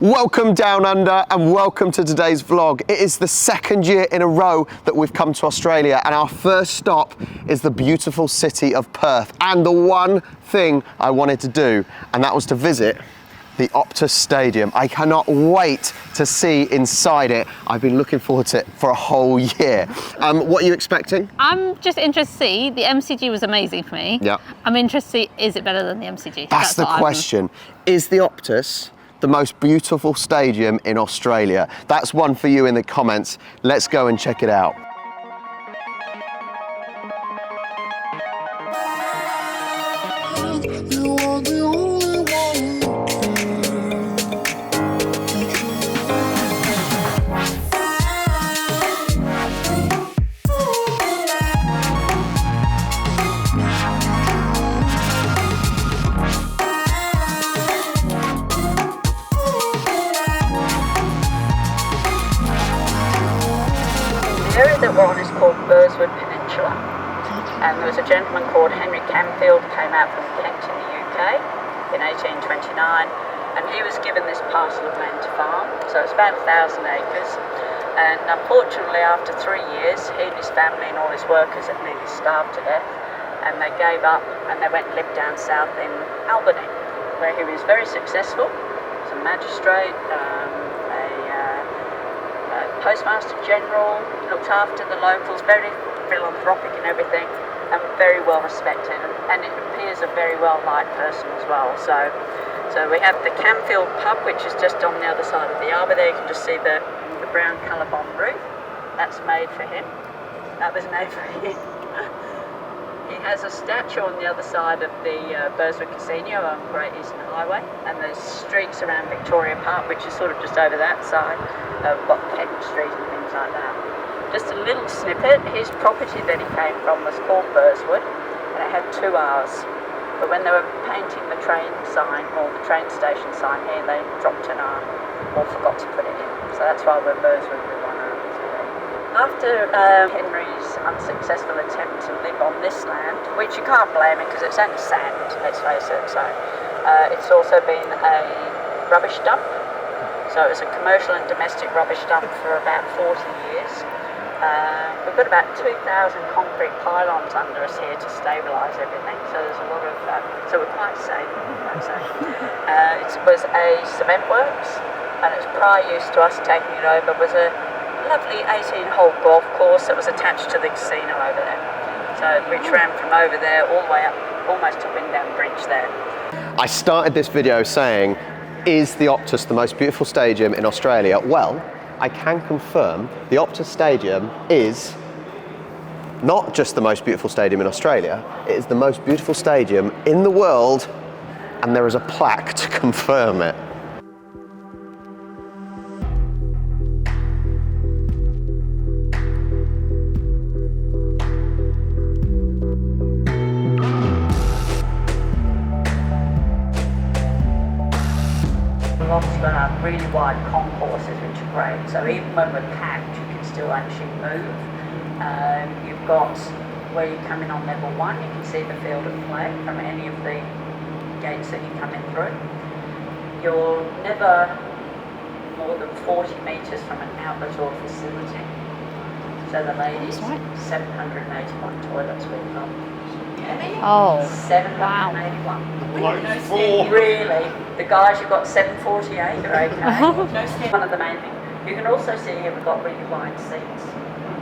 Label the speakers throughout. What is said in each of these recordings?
Speaker 1: Welcome down under and welcome to today's vlog. It is the second year in a row that we've come to Australia and our first stop is the beautiful city of Perth. And the one thing I wanted to do, and that was to visit the Optus Stadium. I cannot wait to see inside it. I've been looking forward to it for a whole year. What are you expecting?
Speaker 2: I'm just interested to see, the MCG was amazing for me.
Speaker 1: Yeah.
Speaker 2: I'm interested to see, is it better than the MCG?
Speaker 1: That's the question. Is the Optus the most beautiful stadium in Australia? That's one for you in the comments. Let's go and check it out.
Speaker 3: The area that we're on is called Burswood Peninsula, and there was a gentleman called Henry Camfield who came out from Kent in the UK in 1829, and he was given this parcel of land to farm, so it's about 1,000 acres, and unfortunately after 3 years he and his family and all his workers had nearly starved to death, and they gave up and they went and lived down south in Albany, where he was very successful as a magistrate, Postmaster General, looked after the locals, very philanthropic and everything, and very well respected, and it appears a very well liked person as well. So we have the Camfield pub, which is just on the other side of the harbour there. You can just see the brown colour bomb roof. That's made for him. That was made for him. He has a statue on the other side of the Burswood Casino on Great Eastern Highway, and there's streets around Victoria Park, which is sort of just over that side of Kent Street and things like that. Just a little snippet, his property that he came from was called Burswood, and it had 2 R's. But when they were painting the train sign, or the train station sign here, they dropped an R, or forgot to put it in. So that's why we're Burswood with 1 R. After Henry's unsuccessful attempt to live on this land, which you can't blame him because it's only sand, let's face it, so it's also been a rubbish dump. So it was a commercial and domestic rubbish dump for about 40 years. We've got about 2,000 concrete pylons under us here to stabilise everything, so there's a lot of, so we're quite safe. It was a cement works, and its prior use to us taking it over was a lovely 18-hole golf course that was attached to the casino over there. So which ran from over there all the way up, almost to Wyndham Bridge there.
Speaker 1: I started this video saying, is the Optus the most beautiful stadium in Australia? Well, I can confirm the Optus Stadium is not just the most beautiful stadium in Australia, it is the most beautiful stadium in the world, and there is a plaque to confirm it.
Speaker 3: Lots of really wide concourses, which are great. So even when we're packed, you can still actually move. You've got where you come in on level 1, you can see the field of play from any of the gates that you come in through. You're never more than 40 metres from an outlet or facility. So the ladies, 781 toilets we've got.
Speaker 2: Oh,
Speaker 3: 781. Really? The guys, you've got 748, you're okay. One of the main things. You can also see here we've got really wide seats.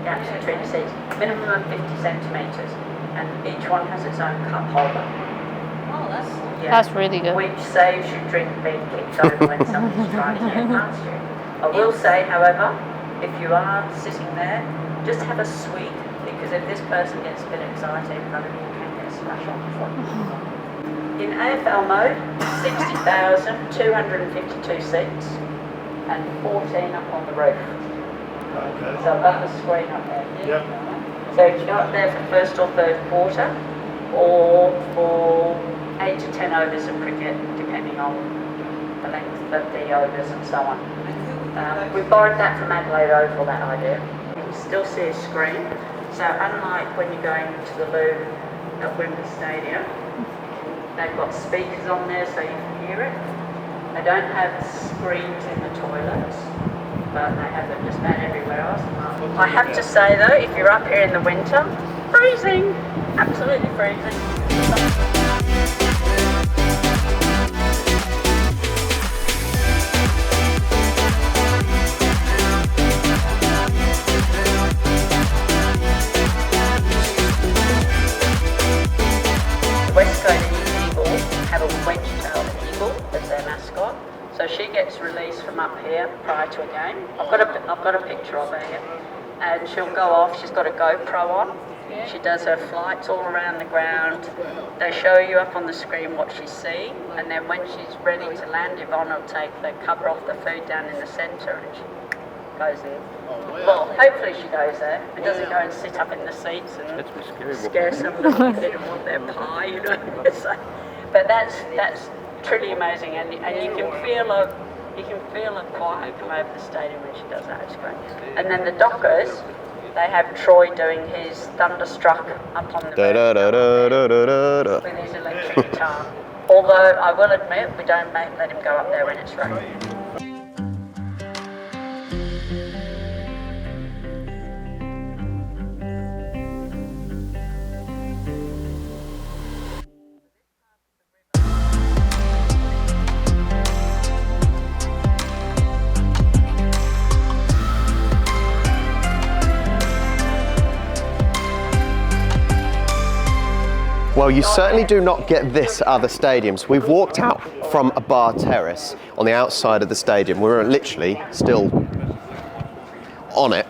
Speaker 3: Gaps between the seats. Minimum of 50 centimetres. And each one has its own cup holder.
Speaker 2: Oh, that's really good.
Speaker 3: Which saves you drink being kicked over when somebody's trying to get past you. I will say, however, if you are sitting there, just have a sweet, because if this person gets a bit excited, none of you can get a splash on the front. In AFL mode, 60,252 seats and 14 up on the roof. Okay. So above the screen up there.
Speaker 4: Yep.
Speaker 3: So if you go up there for first or third quarter, or for 8 to 10 overs of cricket, depending on the length of the overs and so on. We borrowed that from Adelaide Oval, that idea. You can still see a screen. So unlike when you're going to the loo at Wembley Stadium, they've got speakers on there so you can hear it. They don't have screens in the toilets, but they have them just about everywhere else. I have to say though, if you're up here in the winter, freezing, absolutely freezing. West Coast Eagles have a wedge-tailed eagle as their mascot, so she gets released from up here prior to a game. I've got a picture of her here, and she'll go off. She's got a GoPro on. She does her flights all around the ground. They show you up on the screen what she's seeing, and then when she's ready to land, Yvonne will take the cover off the food down in the centre, and she goes in. Well, hopefully she goes there. It doesn't go and sit up in the seats and scare somebody if they don't want their pie, you know. So, but that's truly amazing, and you can feel a quiet come over the stadium when she does that. It's great. And then the Dockers, they have Troy doing his Thunderstruck up on the with his electric guitar. Although I will admit, we don't let him go up there when it's raining.
Speaker 1: Well, you certainly do not get this at other stadiums. We've walked out from a bar terrace on the outside of the stadium. We're literally still on it.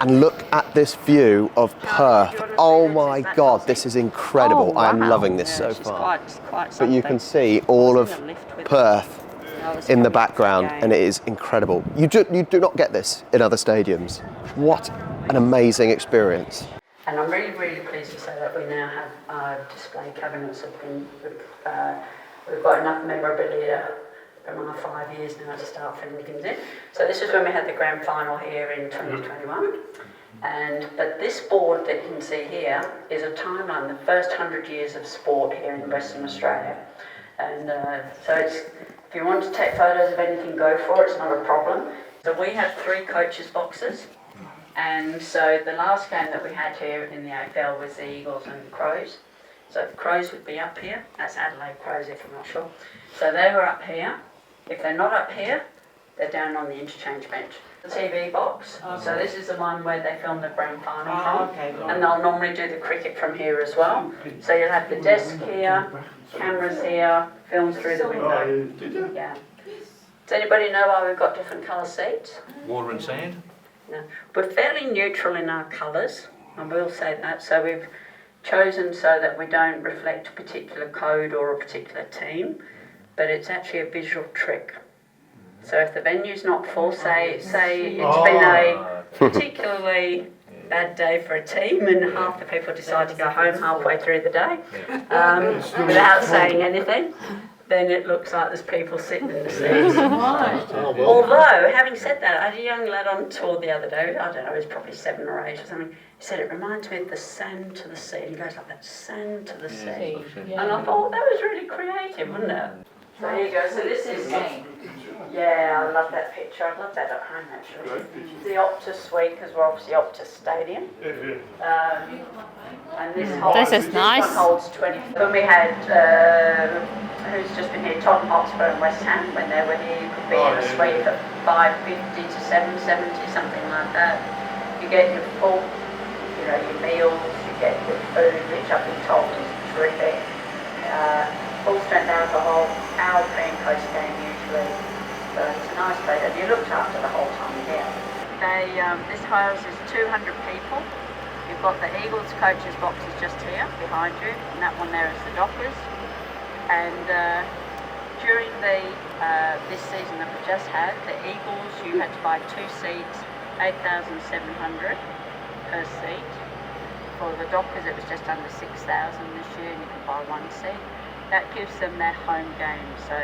Speaker 1: And look at this view of Perth. Oh my God, this is incredible.
Speaker 3: Oh, wow.
Speaker 1: I'm loving this so
Speaker 3: It's
Speaker 1: far.
Speaker 3: quite
Speaker 1: But you can see all of Perth in the background, and it is incredible. You do not get this in other stadiums. What an amazing experience.
Speaker 3: And I'm really, really pleased to say that we now have display cabinets. We've got enough memorabilia from our 5 years now to start filling things in. So this is when we had the grand final here in 2021. But this board that you can see here is a timeline, the first 100 years of sport here in Western Australia. And so if you want to take photos of anything, go for it, it's not a problem. So we have 3 coaches boxes. And so the last game that we had here in the AFL was the Eagles and Crows. So the Crows would be up here. That's Adelaide Crows if you're not sure. So they were up here. If they're not up here, they're down on the interchange bench. The TV box. So this is the one where they film the grand final from. And they'll normally do the cricket from here as well. So you'll have the desk here, cameras here, films through the window. Yeah. Does anybody know why we've got different colour seats?
Speaker 4: Water and sand?
Speaker 3: No. We're fairly neutral in our colours, I will say that. So we've chosen so that we don't reflect a particular code or a particular team, but it's actually a visual trick. So if the venue's not full, say it's been a particularly bad day for a team and half the people decide to go home halfway through the day without saying anything, then it looks like there's people sitting in the seats. Although, having said that, I had a young lad on tour the other day, I don't know, he was probably 7 or 8 or something. He said, it reminds me of the sand to the sea. And he goes like that, sand to the sea. And I thought, that was really creative, wasn't it? So there you go, so this is... Yeah, I love that picture. I'd love that at home, actually. The Optus suite, because we're obviously Optus Stadium. And this
Speaker 2: is nice.
Speaker 3: One holds 20. When we had, who's just been here, Tottenham Hotspur and West Ham, when they were here, you could be in a suite for $5.50 to $7.70, something like that. You get your full, your meals, you get your food, which up in top is terrific. Full strength alcohol, our pre and post game usually. So it's a nice place, and you're looked after the whole time here. This houses 200 people. You've got the Eagles coaches boxes just here behind you, and that one there is the Dockers. And during this season that we just had, the Eagles, you had to buy 2 seats, $8,700 per seat. For the Dockers, it was just under $6,000 this year, and you could buy 1 seat. That gives them their home game. So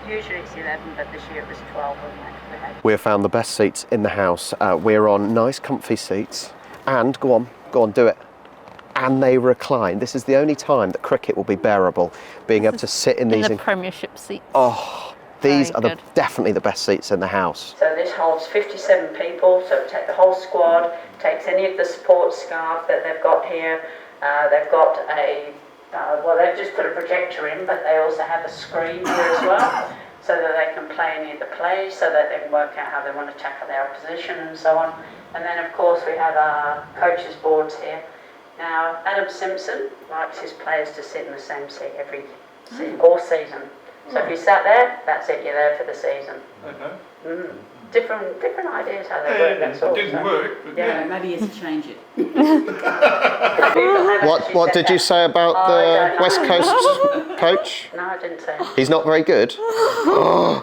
Speaker 3: usually it's 11, but this year it was 12 on that.
Speaker 1: We have found the best seats in the house. We're on nice, comfy seats, and go on, do it. And they recline. This is the only time that cricket will be bearable, being able to sit in these.
Speaker 2: The Premiership seats.
Speaker 1: Oh, These
Speaker 2: Very
Speaker 1: are
Speaker 2: good.
Speaker 1: definitely the best seats in the house.
Speaker 3: So this holds 57 people, so take the whole squad, takes any of the support staff that they've got here. They've got well, they've just put a projector in, but they also have a screen here as well, so that they can play any of the plays, so that they can work out how they want to tackle their opposition and so on. And then, of course, we have our coaches' boards here. Now, Adam Simpson likes his players to sit in the same seat all season. So if you sat there, that's it, you're there for the season.
Speaker 4: Okay.
Speaker 3: Different ideas how they work, that's all.
Speaker 4: It didn't work, but
Speaker 3: Yeah.
Speaker 5: Maybe he has to change it.
Speaker 1: What did you say about the West Coast coach?
Speaker 3: No, I didn't say.
Speaker 1: He's not very good.
Speaker 3: I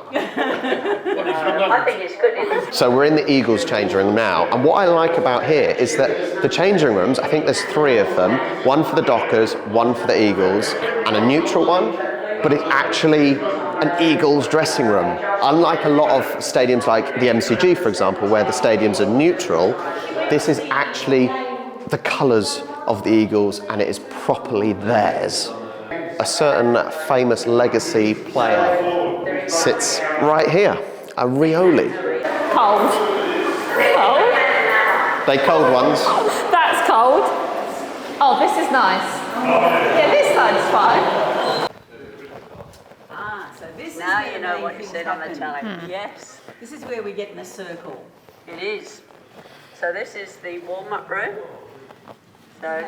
Speaker 3: think it's good.
Speaker 1: So we're in the Eagles changing room now, and what I like about here is that the changing rooms, I think there's 3 of them, one for the Dockers, one for the Eagles, and a neutral one, but it's actually an Eagles dressing room. Unlike a lot of stadiums like the MCG, for example, where the stadiums are neutral, this is actually the colours of the Eagles, and it is properly theirs. A certain famous legacy player sits right here, a Rioli.
Speaker 2: Cold. Cold?
Speaker 1: They cold ones.
Speaker 2: That's cold. Oh, this is nice. Yeah, this side's fine.
Speaker 5: So this
Speaker 3: Now
Speaker 5: is where
Speaker 3: you know
Speaker 5: main
Speaker 3: what you
Speaker 5: things
Speaker 3: said on the
Speaker 5: happen.
Speaker 3: telly. Yes,
Speaker 5: This is where we get in a circle.
Speaker 3: it is. So this is the warm-up room. So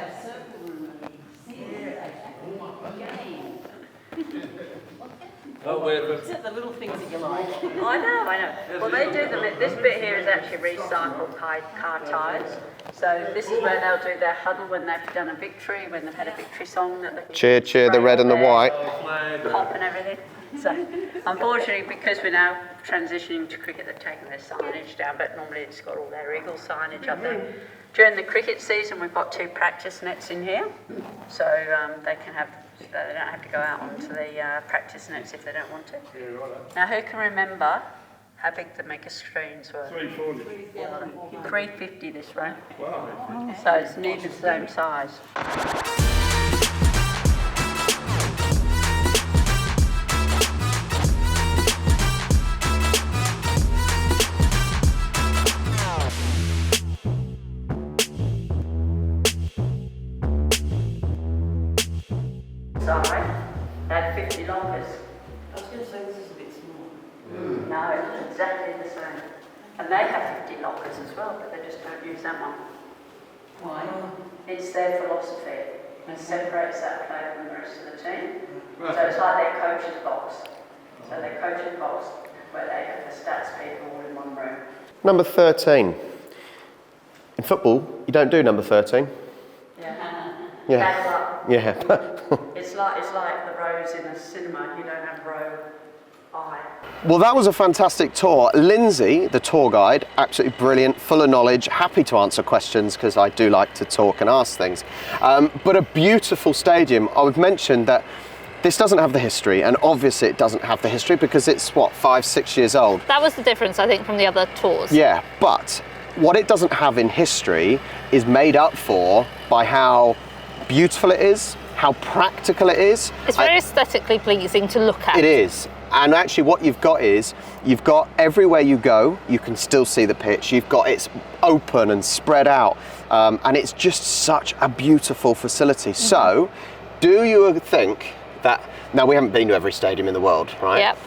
Speaker 5: These are the little things that you like.
Speaker 3: I know. Well, they do them. This bit here is actually recycled car tyres. So this is where they'll do their huddle when they've done a victory, when they've had a victory song that they
Speaker 1: Cheer, cheer, the red and the white.
Speaker 3: pop and everything. So unfortunately, because we're now transitioning to cricket, they've taken their signage down, but normally it's got all their Eagle signage up there. During the cricket season, we've got 2 practice nets in here, so they don't have to go out onto the practice nets if they don't want to. Now, who can remember how big the mega screens were?
Speaker 4: 340.
Speaker 3: 350 this room,
Speaker 4: Wow.
Speaker 3: so it's nearly the same size. Sorry, they had 50 lockers.
Speaker 5: I was going to say this is a bit small.
Speaker 3: No, it's exactly the same. And they have 50 lockers as well, but they just don't use that one.
Speaker 5: Why?
Speaker 3: It's their philosophy. It separates that player from the rest of the team. So it's like their coach's box. So their coach's box, where they have the stats people all in one room.
Speaker 1: Number 13. In football, you don't do number 13.
Speaker 3: Yeah.
Speaker 1: Yeah.
Speaker 3: Bad luck.
Speaker 1: Yeah.
Speaker 3: It's like the rows in a cinema. You don't have row I.
Speaker 1: Well, that was a fantastic tour. Lindsay, the tour guide, absolutely brilliant, full of knowledge, happy to answer questions because I do like to talk and ask things. But a beautiful stadium. I would mention that this doesn't have the history, and obviously it doesn't have the history because it's, what, 5-6 years old?
Speaker 2: That was the difference, I think, from the other tours.
Speaker 1: Yeah, but what it doesn't have in history is made up for by how beautiful it is, how practical it is.
Speaker 2: It's very aesthetically pleasing to look at.
Speaker 1: It is. And actually what you've got is, you've got everywhere you go, you can still see the pitch. You've got, it's open and spread out. And it's just such a beautiful facility. Mm-hmm. So, do you think that, now we haven't been to every stadium in the world, right?
Speaker 2: Yep.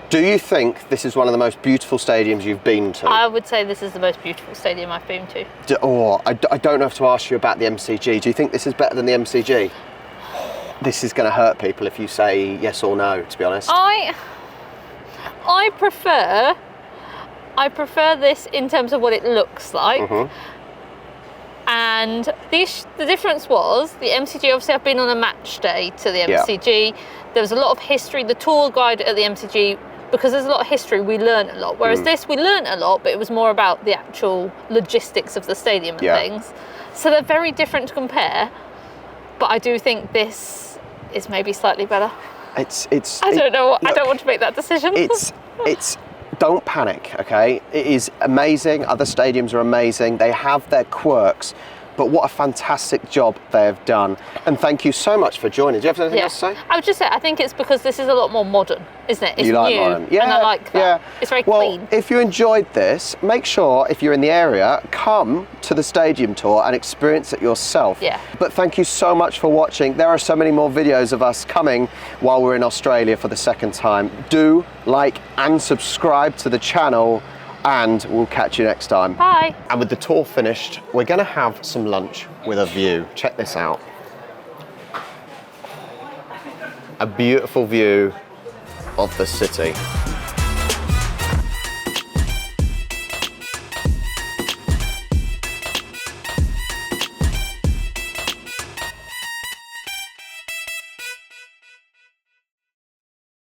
Speaker 1: Do you think this is one of the most beautiful stadiums you've been to?
Speaker 2: I would say this is the most beautiful stadium I've been to.
Speaker 1: I don't know if to ask you about the MCG. Do you think this is better than the MCG? This is going to hurt people if you say yes or no, to be honest.
Speaker 2: I prefer this in terms of what it looks like. Mm-hmm. And the difference was, the MCG, obviously I've been on a match day to the MCG. Yeah. There was a lot of history. The tour guide at the MCG, because there's a lot of history, we learned a lot. Whereas this, we learned a lot, but it was more about the actual logistics of the stadium and things. So they're very different to compare. But I do think this is maybe slightly better. I don't know. Look, I don't want to make that decision.
Speaker 1: It's. Don't panic, okay? It is amazing. Other stadiums are amazing. They have their quirks, but what a fantastic job they have done. And thank you so much for joining. Do you have anything else to say?
Speaker 2: I would just say, I think it's because this is a lot more modern, isn't it? It's
Speaker 1: You like
Speaker 2: new,
Speaker 1: modern? Yeah,
Speaker 2: and I like that.
Speaker 1: yeah.
Speaker 2: It's very
Speaker 1: well,
Speaker 2: clean.
Speaker 1: if you enjoyed this, make sure, if you're in the area, come to the stadium tour and experience it yourself.
Speaker 2: Yeah.
Speaker 1: But thank you so much for watching. There are so many more videos of us coming while we're in Australia for the second time. Do like and subscribe to the channel, and we'll catch you next time.
Speaker 2: Bye.
Speaker 1: And with the tour finished, we're gonna have some lunch with a view. Check this out. A beautiful view of the city.